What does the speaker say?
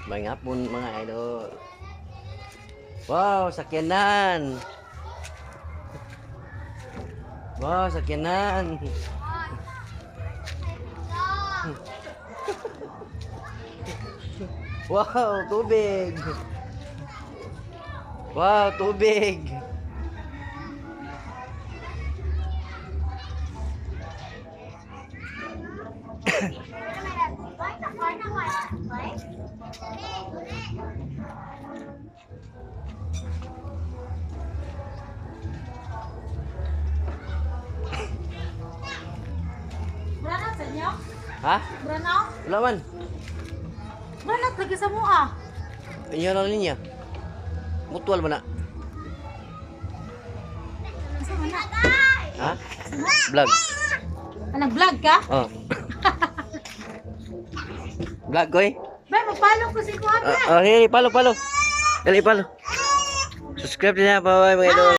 Mga hapon mga idol. Wow, sakyanan. Wow, sakyanan. Wow, tubig. Wow, tubig. Beranat sa inyo? Ha? Beranat? Wala man. Beranat lagi sa mua. Inyo lang niya. Mutual ba na? Asa man na? Ha? Vlog. Nag-vlog ka? Oh. Vlog ko eh. Bay, magpalo ko si Kuya. Sige, palo. Dali, palo. Subscribe din na, bye-bye mga idol.